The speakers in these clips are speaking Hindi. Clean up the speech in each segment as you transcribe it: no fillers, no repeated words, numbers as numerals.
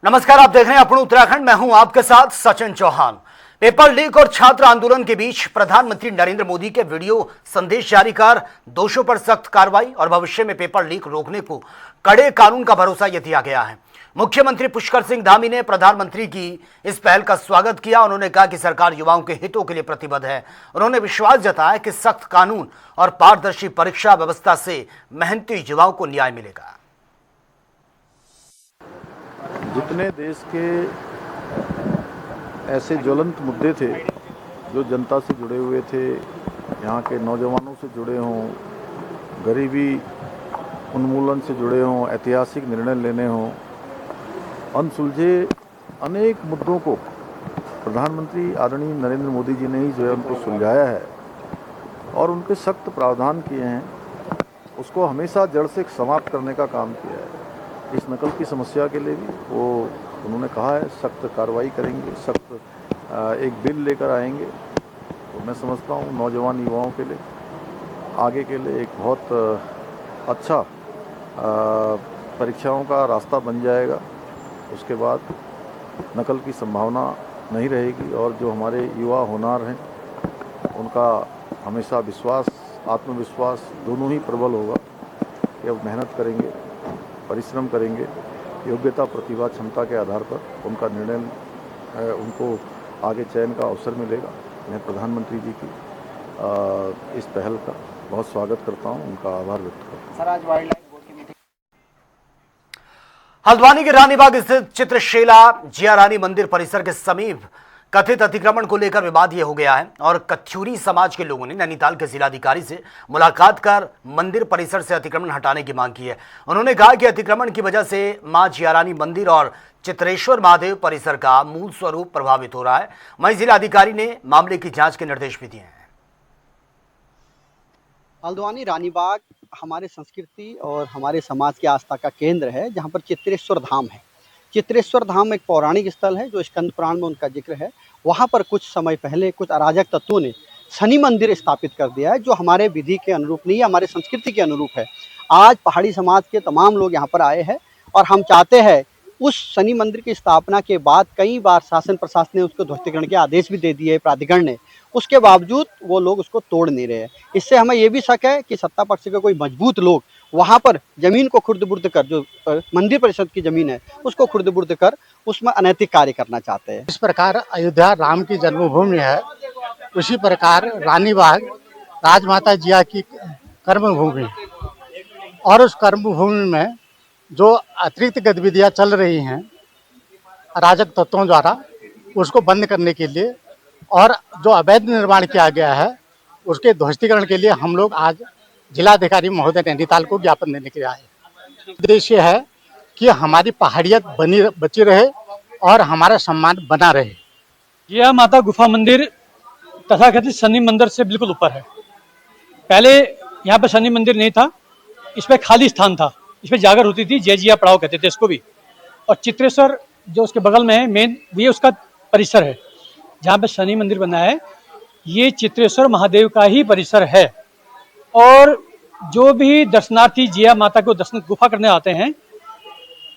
नमस्कार, आप देख रहे हैं अपना उत्तराखंड। मैं हूं आपके साथ सचिन चौहान। पेपर लीक और छात्र आंदोलन के बीच प्रधानमंत्री नरेंद्र मोदी के वीडियो संदेश जारी कर दोषियों पर सख्त कार्रवाई और भविष्य में पेपर लीक रोकने को कड़े कानून का भरोसा यह दिया गया है। मुख्यमंत्री पुष्कर सिंह धामी ने प्रधानमंत्री की इस पहल का स्वागत किया। उन्होंने कहा कि सरकार युवाओं के हितों के लिए प्रतिबद्ध है। उन्होंने विश्वास जताया कि सख्त कानून और पारदर्शी परीक्षा व्यवस्था से मेहनती युवाओं को न्याय मिलेगा। जितने देश के ऐसे ज्वलंत मुद्दे थे जो जनता से जुड़े हुए थे, यहाँ के नौजवानों से जुड़े हों, गरीबी उन्मूलन से जुड़े हों, ऐतिहासिक निर्णय लेने हों, अनसुलझे अनेक मुद्दों को प्रधानमंत्री आदरणीय नरेंद्र मोदी जी ने ही जो है उनको सुलझाया है और उनके सख्त प्रावधान किए हैं। उसको हमेशा जड़ से समाप्त करने का काम किया है। इस नकल की समस्या के लिए भी वो उन्होंने कहा है सख्त कार्रवाई करेंगे, सख्त एक बिल लेकर आएंगे। तो मैं समझता हूँ नौजवान युवाओं के लिए आगे के लिए एक बहुत अच्छा परीक्षाओं का रास्ता बन जाएगा। उसके बाद नकल की संभावना नहीं रहेगी और जो हमारे युवा होनहार हैं उनका हमेशा विश्वास, आत्मविश्वास दोनों ही प्रबल होगा कि अब मेहनत करेंगे, परिश्रम करेंगे, योग्यता, प्रतिभा, क्षमता के आधार पर उनका निर्णय, उनको आगे चयन का अवसर मिलेगा। मैं प्रधानमंत्री जी की इस पहल का बहुत स्वागत करता हूं, उनका आभार व्यक्त करता हूं। सर, आज वाइल्ड लाइफ बोर्ड की मीटिंग हल्द्वानी के रानीबाग स्थित चित्रशेला जिया रानी मंदिर परिसर के समीप कथित अतिक्रमण को लेकर विवाद यह हो गया है और कथ्यूरी समाज के लोगों ने नैनीताल के जिलाधिकारी से मुलाकात कर मंदिर परिसर से अतिक्रमण हटाने की मांग की है। उन्होंने कहा कि अतिक्रमण की वजह से मां जियारानी मंदिर और चित्रेश्वर महादेव परिसर का मूल स्वरूप प्रभावित हो रहा है। वहीं जिलाधिकारी ने मामले की जांच के निर्देश भी दिए हैं। हल्द्वानी रानीबाग हमारे संस्कृति और हमारे समाज की आस्था का केंद्र है, जहाँ पर चित्रेश्वर धाम है। चित्रेश्वर धाम एक पौराणिक स्थल है जो स्कंद पुराण में उनका जिक्र है। वहाँ पर कुछ समय पहले कुछ अराजक तत्वों ने शनि मंदिर स्थापित कर दिया है, जो हमारे विधि के अनुरूप नहीं है, हमारे संस्कृति के अनुरूप है। आज पहाड़ी समाज के तमाम लोग यहाँ पर आए हैं और हम चाहते हैं उस शनि मंदिर की स्थापना के बाद कई बार शासन प्रशासन ने उसको ध्वस्तीकरण के आदेश भी दे दिए प्राधिकरण ने, उसके बावजूद वो लोग उसको तोड़ नहीं रहे। इससे हमें ये भी शक है कि सत्ता पक्ष के कोई मजबूत लोग वहाँ पर जमीन को खुर्द-बुर्द कर, जो मंदिर परिषद की जमीन है उसको खुर्द-बुर्द कर उसमें अनैतिक कार्य करना चाहते हैं। इस प्रकार अयोध्या राम की जन्मभूमि है, उसी प्रकार रानीबाग राजमाता जिया की कर्मभूमि और उस कर्मभूमि में जो अतिरिक्त गतिविधियां चल रही हैं अराजक तत्वों द्वारा, उसको बंद करने के लिए और जो अवैध निर्माण किया गया है उसके ध्वस्तीकरण के लिए हम लोग आज जिलाधिकारी महोदय नैनीताल को ज्ञापन देने के लिए आए। उद्देश्य है कि हमारी पहाड़ियत बची रहे और हमारा सम्मान बना रहे। जिया माता गुफा मंदिर तथाकथित शनि मंदिर से बिल्कुल ऊपर है। पहले यहाँ पर शनि मंदिर नहीं था, इसमें खाली स्थान था, इसमें जागर होती थी, जय जिया पड़ाव कहते थे इसको भी। और चित्रेश्वर जो उसके बगल में है मेन, ये उसका परिसर है जहाँ पे शनि मंदिर बना है। ये चित्रेश्वर महादेव का ही परिसर है और जो भी दर्शनार्थी जिया माता को दर्शन गुफा करने आते हैं,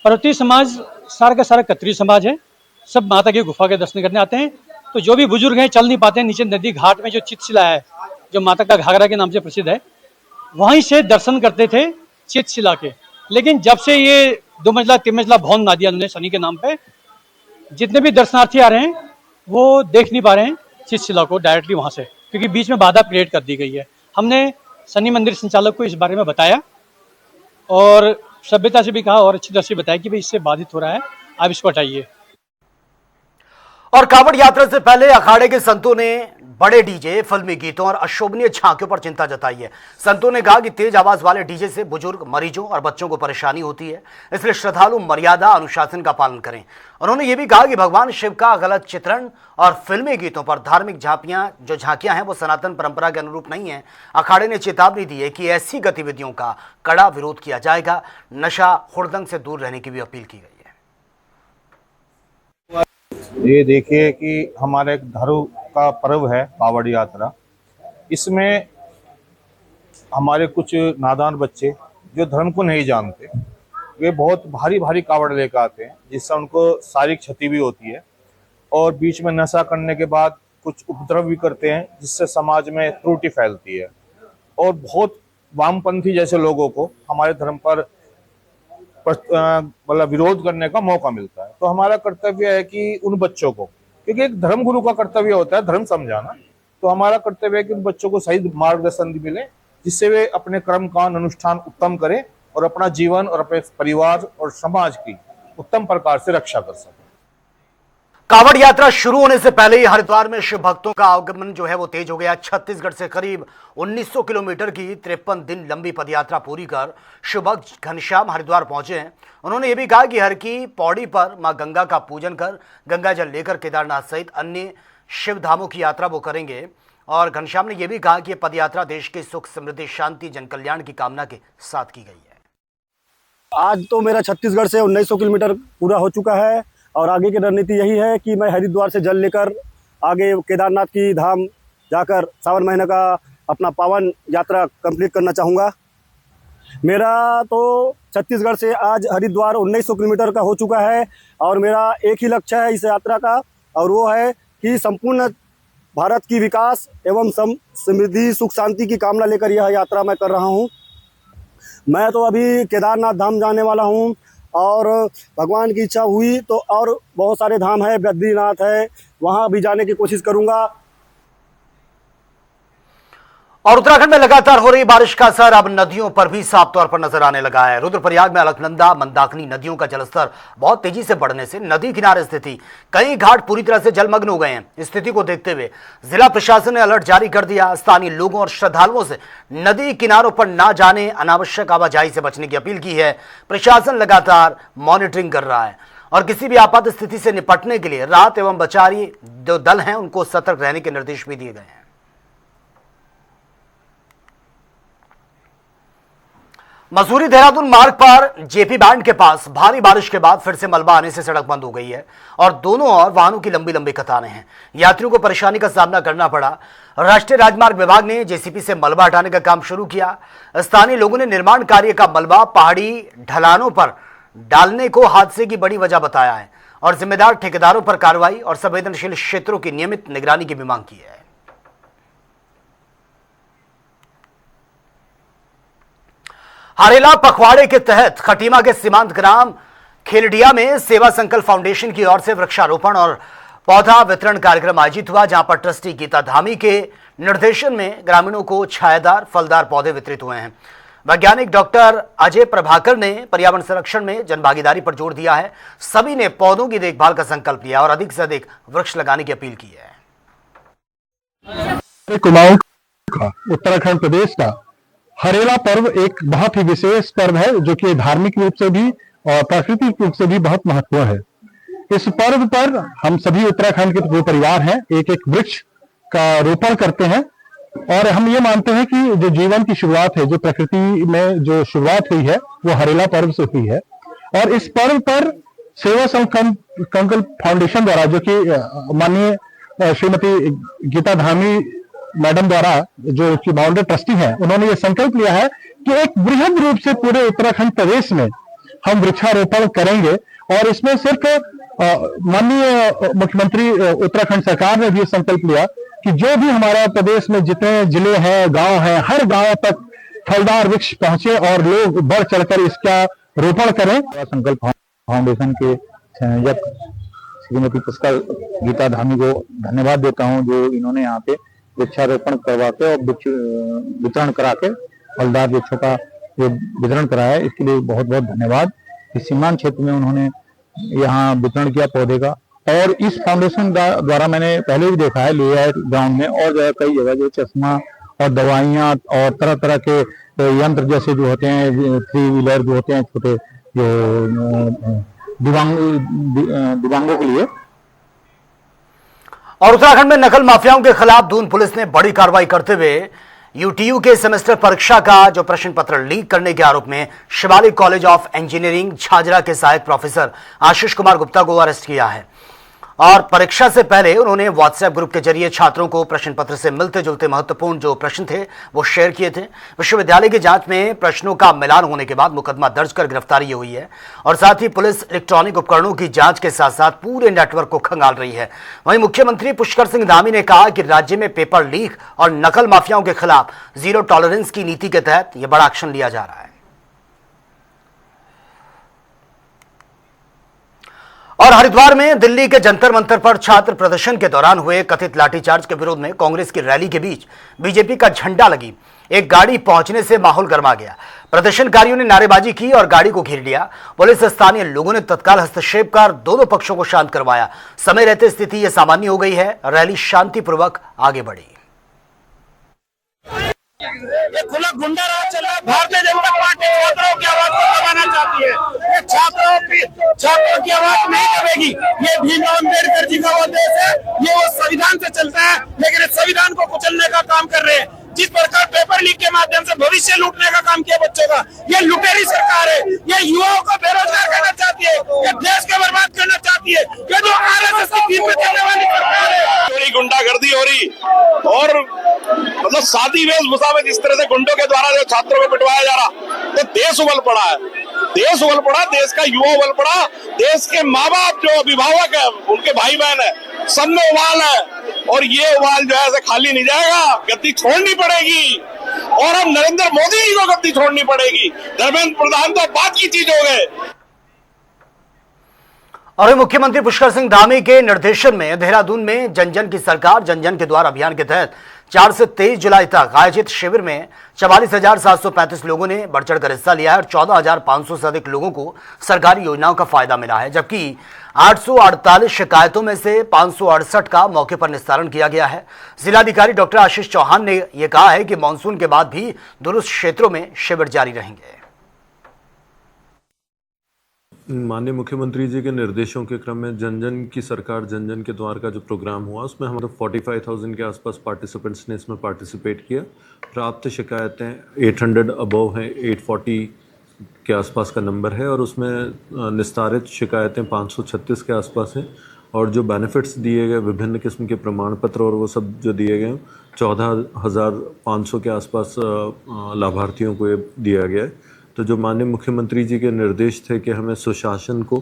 पर्वतीय समाज सारा का सारा कतरी समाज है, सब माता की गुफा के दर्शन करने आते हैं। तो जो भी बुजुर्ग हैं चल नहीं पाते हैं, नीचे नदी घाट में जो चितशिला है जो माता का घाघरा के नाम से प्रसिद्ध है, वहीं से दर्शन करते थे चितशिला के। लेकिन जब से ये 2 मंजिला 3 मंजिला भवन बना दिया उन्होंने शनि के नाम पे, जितने भी दर्शनार्थी आ रहे हैं वो देख नहीं पा रहे हैं चितशिला को डायरेक्टली वहां से, क्योंकि बीच में बाधा क्रिएट कर दी गई है। हमने शनि मंदिर संचालक को इस बारे में बताया और सभ्यता से भी कहा और अच्छी तरह से बताया कि भाई इससे बाधित हो रहा है, आप इसको हटाइए। और कांवड़ यात्रा से पहले अखाड़े के संतों ने बड़े डीजे, फिल्मी गीतों और अशोभनीय झांकियों पर चिंता जताई है। संतों ने कहा कि तेज आवाज वाले डीजे से बुजुर्ग, मरीजों और बच्चों को परेशानी होती है, इसलिए श्रद्धालु मर्यादा अनुशासन का पालन करें। उन्होंने ये भी कहा कि भगवान शिव का गलत चित्रण और फिल्मी गीतों पर धार्मिक झांकियां हैं वो सनातन परंपरा के अनुरूप नहीं है। अखाड़े ने चेतावनी दी है कि ऐसी गतिविधियों का कड़ा विरोध किया जाएगा। नशा, हुड़दंग से दूर रहने की भी अपील की गई है। ये देखिए कि हमारे धर्म का पर्व है कांवड़ यात्रा। इसमें हमारे कुछ नादान बच्चे जो धर्म को नहीं जानते वे बहुत भारी भारी कावड़ लेकर आते हैं, जिससे उनको शारीरिक क्षति भी होती है और बीच में नशा करने के बाद कुछ उपद्रव भी करते हैं, जिससे समाज में त्रुटि फैलती है और बहुत वामपंथी जैसे लोगों को हमारे धर्म पर मतलब विरोध करने का मौका मिलता है। तो हमारा कर्तव्य है कि उन बच्चों को, क्योंकि एक धर्म गुरु का कर्तव्य होता है धर्म समझाना, तो हमारा कर्तव्य है कि उन बच्चों को सही मार्गदर्शन मिले, जिससे वे अपने कर्म कांड अनुष्ठान उत्तम करें और अपना जीवन और अपने परिवार और समाज की उत्तम प्रकार से रक्षा कर सकें। कावड़ यात्रा शुरू होने से पहले ही हरिद्वार में शिव भक्तों का आगमन जो है वो तेज हो गया। छत्तीसगढ़ से करीब 1900 किलोमीटर की 53 दिन लंबी पदयात्रा पूरी कर शिव भक्त घनश्याम हरिद्वार पहुंचे हैं। उन्होंने ये भी कहा कि हर की पौड़ी पर मां गंगा का पूजन कर गंगा जल लेकर केदारनाथ सहित अन्य शिव धामों की यात्रा वो करेंगे। और घनश्याम ने यह भी कहा कि यह पदयात्रा देश की सुख समृद्धि शांति जन कल्याण की कामना के साथ की गई है। आज तो मेरा छत्तीसगढ़ से 1900 किलोमीटर पूरा हो चुका है और आगे की रणनीति यही है कि मैं हरिद्वार से जल लेकर आगे केदारनाथ की धाम जाकर सावन महीने का अपना पावन यात्रा कंप्लीट करना चाहूँगा। मेरा तो छत्तीसगढ़ से आज हरिद्वार 1900 किलोमीटर का हो चुका है और मेरा एक ही लक्ष्य है इस यात्रा का, और वो है कि संपूर्ण भारत की विकास एवं समृद्धि सुख शांति की कामना लेकर यह यात्रा मैं कर रहा हूँ। मैं तो अभी केदारनाथ धाम जाने वाला हूँ और भगवान की इच्छा हुई तो और बहुत सारे धाम है, बद्रीनाथ है, वहाँ भी जाने की कोशिश करूँगा। और उत्तराखंड में लगातार हो रही बारिश का असर अब नदियों पर भी साफ तौर पर नजर आने लगा है। रुद्रप्रयाग में अलकनंदा मंदाकिनी नदियों का जलस्तर बहुत तेजी से बढ़ने से नदी किनारे स्थिति कई घाट पूरी तरह से जलमग्न हो गए हैं। स्थिति को देखते हुए जिला प्रशासन ने अलर्ट जारी कर दिया। स्थानीय लोगों और श्रद्धालुओं से नदी किनारों पर ना जाने, अनावश्यक आवाजाही से बचने की अपील की है। प्रशासन लगातार मॉनिटरिंग कर रहा है और किसी भी आपात स्थिति से निपटने के लिए राहत एवं बचाव जो दल हैं उनको सतर्क रहने के निर्देश भी दिए गए हैं। मसूरी देहरादून मार्ग पर जेपी बैंड के पास भारी बारिश के बाद फिर से मलबा आने से सड़क बंद हो गई है और दोनों ओर वाहनों की लंबी लंबी कतारें हैं। यात्रियों को परेशानी का सामना करना पड़ा। राष्ट्रीय राजमार्ग विभाग ने जेसीबी से मलबा हटाने का काम शुरू किया। स्थानीय लोगों ने निर्माण कार्य का मलबा पहाड़ी ढलानों पर डालने को हादसे की बड़ी वजह बताया है और जिम्मेदार ठेकेदारों पर कार्रवाई और संवेदनशील क्षेत्रों की नियमित निगरानी की भी मांग की है। हरेला पखवाड़े के तहत खटीमा के सीमांत ग्राम खेलडिया में सेवा संकल्प फाउंडेशन की ओर से वृक्षारोपण और पौधा वितरण कार्यक्रम आयोजित हुआ, जहां पर ट्रस्टी गीता धामी के निर्देशन में ग्रामीणों को छायादार फलदार पौधे वितरित हुए हैं। वैज्ञानिक डॉक्टर अजय प्रभाकर ने पर्यावरण संरक्षण में जनभागीदारी पर जोर दिया है। सभी ने पौधों की देखभाल का संकल्प लिया और अधिक से अधिक वृक्ष लगाने की अपील की है। कुमाऊं का उत्तराखंड प्रदेश का हरेला पर्व एक बहुत ही विशेष पर्व है, जो कि धार्मिक रूप से भी और प्राकृतिक रूप से भी बहुत महत्वपूर्ण है। इस पर्व पर हम सभी उत्तराखंड के जो परिवार हैं एक एक वृक्ष का रोपण करते हैं और हम ये मानते हैं कि जो जीवन की शुरुआत है, जो प्रकृति में जो शुरुआत हुई है, वो हरेला पर्व से हुई है। और इस पर्व पर सेवा संकल्प फाउंडेशन द्वारा, जो कि माननीय श्रीमती गीता धामी मैडम द्वारा जो कि बाउंडर ट्रस्टी हैं, उन्होंने ये संकल्प लिया है कि एक बृहद रूप से पूरे उत्तराखंड प्रदेश में हम वृक्षारोपण करेंगे। और इसमें सिर्फ माननीय मुख्यमंत्री उत्तराखंड सरकार ने भी संकल्प लिया कि जो भी हमारा प्रदेश में जितने जिले हैं, गांव हैं, हर गांव तक फलदार वृक्ष पहुंचे और लोग बढ़ चढ़कर इसका रोपण करें। संकल्प फाउंडेशन के संयोजक श्रीमती पुष्कर गीता धामी को धन्यवाद देता हूँ, जो इन्होंने यहाँ पे वृक्षारोपण करवा के और वितरण करा के फलदार वृक्षों का जो वितरण कराया, इसके लिए बहुत बहुत धन्यवाद। इस सीमांत क्षेत्र में उन्होंने यहाँ वितरण किया पौधे का। और इस फाउंडेशन द्वारा मैंने पहले भी देखा है लेआउट ग्राउंड में और जगह कई जगह जो चश्मा और दवाइयाँ और तरह तरह के यंत्र जैसे जो होते हैं, 3 व्हीलर जो होते हैं छोटे, जो दिव्यांगों के लिए। और उत्तराखंड में नकल माफियाओं के खिलाफ दून पुलिस ने बड़ी कार्रवाई करते हुए यूटीयू के सेमेस्टर परीक्षा का जो प्रश्न पत्र लीक करने के आरोप में Shivalik college of engineering Jhajhra के सहायक प्रोफेसर आशीष कुमार गुप्ता को अरेस्ट किया है। और परीक्षा से पहले उन्होंने व्हाट्सएप ग्रुप के जरिए छात्रों को प्रश्न पत्र से मिलते जुलते महत्वपूर्ण जो प्रश्न थे वो शेयर किए थे। विश्वविद्यालय की जांच में प्रश्नों का मिलान होने के बाद मुकदमा दर्ज कर गिरफ्तारी हुई है और साथ ही पुलिस इलेक्ट्रॉनिक उपकरणों की जांच के साथ साथ पूरे नेटवर्क को खंगाल रही है। वहीं मुख्यमंत्री पुष्कर सिंह धामी ने कहा कि राज्य में पेपर लीक और नकल माफियाओं के खिलाफ जीरो टॉलरेंस की नीति के तहत यह बड़ा एक्शन लिया जा रहा है। और हरिद्वार में दिल्ली के जंतर मंतर पर छात्र प्रदर्शन के दौरान हुए कथित लाठीचार्ज के विरोध में कांग्रेस की रैली के बीच बीजेपी का झंडा लगी एक गाड़ी पहुंचने से माहौल गर्मा गया। प्रदर्शनकारियों ने नारेबाजी की और गाड़ी को घेर लिया। पुलिस स्थानीय लोगों ने तत्काल हस्तक्षेप कर दोनों पक्षों को शांत करवाया। समय रहते स्थिति यह सामान्य हो गई है। रैली शांतिपूर्वक आगे बढ़ी। ये खुला गुंडा राज चल रहा है। भारतीय जनता पार्टी छात्रों की आवाज को दबाना चाहती है। ये छात्रों की आवाज नहीं दबेगी। ये भीमराव अम्बेडकर जी का वो देश है, ये वो संविधान से चलता है, लेकिन इस संविधान को कुचलने का काम कर रहे हैं। जिस प्रकार पेपर लीक के माध्यम से भविष्य लूटने का काम किया बच्चों का, ये लुटेरी सरकार है। ये युवाओं को बेरोजगार करना चाहती है, ये देश को बर्बाद करना चाहती है। ये जो आरएसएस की भीख में देने वाली सरकार है, थोड़ी गुंडागर्दी हो रही और मतलब सादी वेशभूषा में जिस तरह से गुंडों के द्वारा जो छात्रों को पिटवाया जा रहा, तो देश उबल पड़ा है। देश उबल पड़ा, देश का युवा उबल पड़ा, देश के माँ बाप जो अभिभावक है, उनके भाई बहन है, सब में उबाल है। और ये उबाल जो है खाली नहीं जाएगा, गद्दी छोड़नी पड़ेगी। और अब नरेंद्र मोदी जी को गद्दी छोड़नी पड़ेगी। धर्मेंद्र प्रधान तो बात की चीज हो गए। और मुख्यमंत्री पुष्कर सिंह धामी के निर्देशन में देहरादून में जन जन की सरकार जन जन के द्वार अभियान के तहत 4 से 23 जुलाई तक आयोजित शिविर में 44,735 लोगों ने बढ़ चढ़कर हिस्सा लिया है और 14,500 से अधिक लोगों को सरकारी योजनाओं का फायदा मिला है, जबकि 848 शिकायतों में से 568 का मौके पर निस्तारण किया गया है। जिलाधिकारी डॉक्टर आशीष चौहान ने यह कहा है कि मानसून के बाद भी दुरुस्त क्षेत्रों में शिविर जारी रहेंगे। माननीय मुख्यमंत्री जी के निर्देशों के क्रम में जन जन की सरकार जन जन के द्वार का जो प्रोग्राम हुआ उसमें हमारे 45,000 के आसपास पार्टिसिपेंट्स ने इसमें पार्टिसिपेट किया। प्राप्त शिकायतें 800 अबव हैं, 840 के आसपास का नंबर है और उसमें निस्तारित शिकायतें 536 के आसपास हैं। और जो बेनिफिट्स दिए गए, विभिन्न किस्म के प्रमाण पत्र और वो सब जो दिए गए 14,500 के आसपास लाभार्थियों को ये दिया गया है। तो जो माननीय मुख्यमंत्री जी के निर्देश थे कि हमें सुशासन को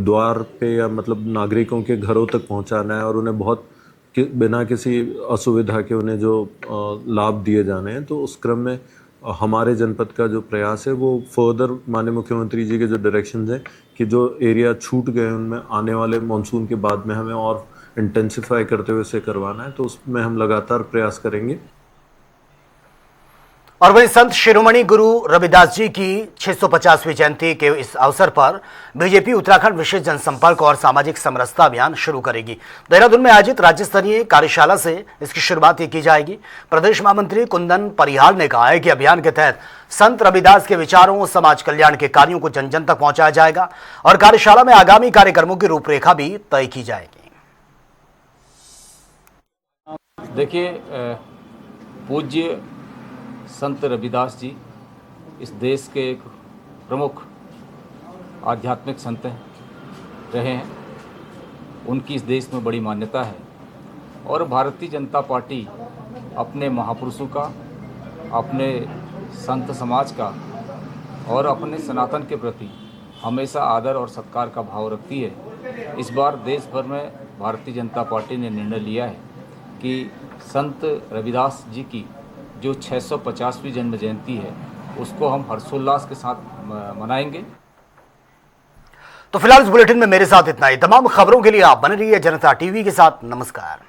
द्वार पे या मतलब नागरिकों के घरों तक पहुंचाना है और उन्हें बहुत बिना किसी असुविधा के उन्हें जो लाभ दिए जाने हैं, तो उस क्रम में हमारे जनपद का जो प्रयास है वो फर्दर माननीय मुख्यमंत्री जी के जो डायरेक्शंस हैं कि जो एरिया छूट गए उनमें आने वाले मानसून के बाद में हमें और इंटेंसिफाई करते हुए इसे करवाना है, तो उसमें हम लगातार प्रयास करेंगे। और वहीं संत शिरोमणि गुरु रविदास जी की 650वीं जयंती के इस अवसर पर बीजेपी उत्तराखंड विशेष जनसंपर्क और सामाजिक समरसता अभियान शुरू करेगी। देहरादून में आयोजित राज्य स्तरीय कार्यशाला से इसकी शुरुआत की जाएगी। प्रदेश महामंत्री कुंदन परिहार ने कहा है कि अभियान के तहत संत रविदास के विचारों, समाज कल्याण के कार्यों को जन जन तक पहुंचाया जाएगा और कार्यशाला में आगामी कार्यक्रमों की रूपरेखा भी तय की जाएगी। देखिए, पूज्य संत रविदास जी इस देश के एक प्रमुख आध्यात्मिक संत रहे हैं। उनकी इस देश में बड़ी मान्यता है और भारतीय जनता पार्टी अपने महापुरुषों का, अपने संत समाज का और अपने सनातन के प्रति हमेशा आदर और सत्कार का भाव रखती है। इस बार देश भर में भारतीय जनता पार्टी ने निर्णय लिया है कि संत रविदास जी की जो 650वीं जन्म जयंती है उसको हम हर्षोल्लास के साथ मनाएंगे। तो फिलहाल इस बुलेटिन में मेरे साथ इतना ही। तमाम खबरों के लिए आप बने रहिए जनता टीवी के साथ। नमस्कार।